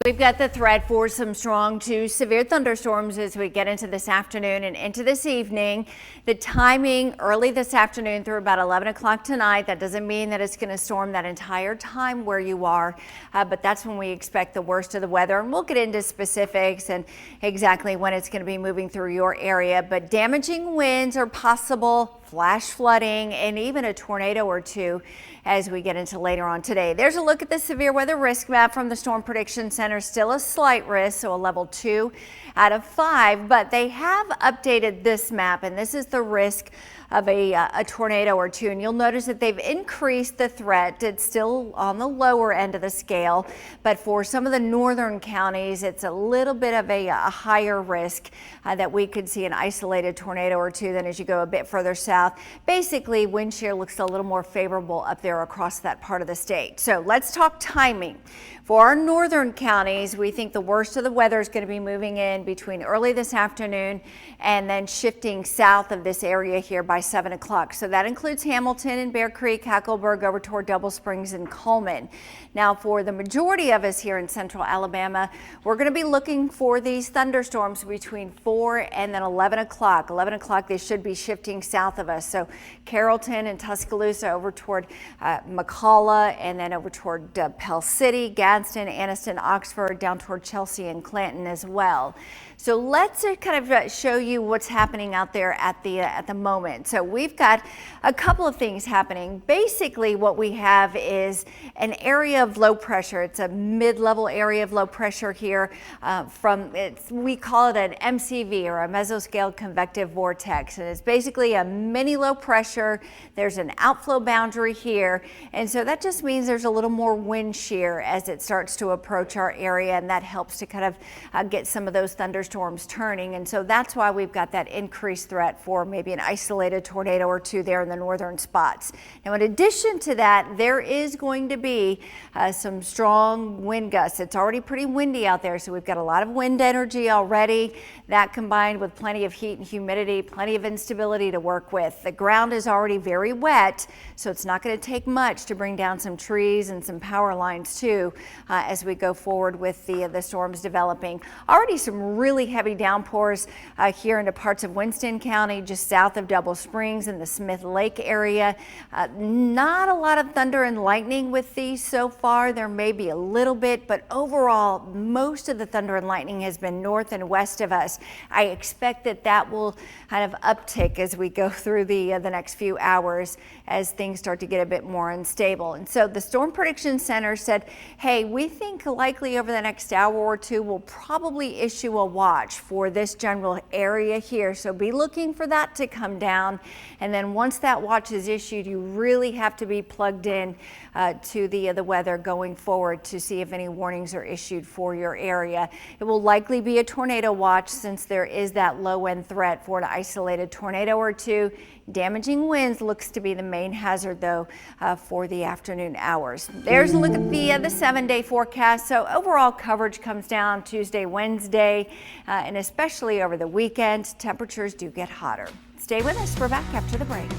We've got the threat for some strong to severe thunderstorms as we get into this afternoon and into this evening. The timing early this afternoon through about 11 o'clock tonight. That doesn't mean that it's going to storm that entire time where you are, but that's when we expect the worst of the weather. And we'll get into specifics and exactly when it's going to be moving through your area. But damaging winds are possible, flash flooding, and even a tornado or two as we get into later on today. There's a look at the severe weather risk map from the Storm Prediction Center. Still a slight risk, so a level 2 out of 5, but they have updated this map, and this is the risk of a tornado or two, and you'll notice that they've increased the threat. It's still on the lower end of the scale, but for some of the northern counties, it's a little bit of a higher risk that we could see an isolated tornado or two than as you go a bit further south. Basically, wind shear looks a little more favorable up there across that part of the state. So let's talk timing. For our northern counties, we think the worst of the weather is going to be moving in between early this afternoon and then shifting south of this area here by 7 o'clock. So that includes Hamilton and Bear Creek, Hackleburg over toward Double Springs and Coleman. Now for the majority of us here in central Alabama, we're going to be looking for these thunderstorms between 4 and then 11 o'clock. 11 o'clock, they should be shifting south of us. So Carrollton and Tuscaloosa over toward McCalla and then over toward Pell City, Gadsden, Anniston, Oxford, down toward Chelsea and Clanton as well. So let's kind of show you what's happening out there at the moment. So we've got a couple of things happening. Basically, what we have is an area of low pressure. It's a mid-level area of low pressure here. We call it an MCV, or a mesoscale convective vortex, and it's basically a mini low pressure. There's an outflow boundary here, and so that just means there's a little more wind shear as it starts to approach our area, and that helps to kind of get some of those thunderstorms turning. And so that's why we've got that increased threat for maybe an isolated tornado or two there in the northern spots. Now, in addition to that, there is going to be some strong wind gusts. It's already pretty windy out there, so we've got a lot of wind energy already. That combined with plenty of heat and humidity, plenty of instability to work with. The ground is already very wet, so it's not going to take much to bring down some trees and some power lines too as we go forward with the storms developing. Already some really heavy downpours here into parts of Winston County, just south of Double Springs in the Smith Lake area. Not a lot of thunder and lightning with these so far. There may be a little bit, but overall, most of the thunder and lightning has been north and west of us. I expect that will kind of uptick as we go through the next few hours as things start to get a bit more unstable. And so the Storm Prediction Center said, hey, we think likely over the next hour or two, we'll probably issue a watch for this general area here. So be looking for that to come down. And then once that watch is issued, you really have to be plugged in to the weather going forward to see if any warnings are issued for your area. It will likely be a tornado watch since there is that low end threat for an isolated tornado or two. Damaging winds looks to be the main hazard though for the afternoon hours. There's a look at the 7-day forecast. So overall coverage comes down Tuesday, Wednesday, and especially over the weekend. Temperatures do get hotter. Stay with us. We're back after the break.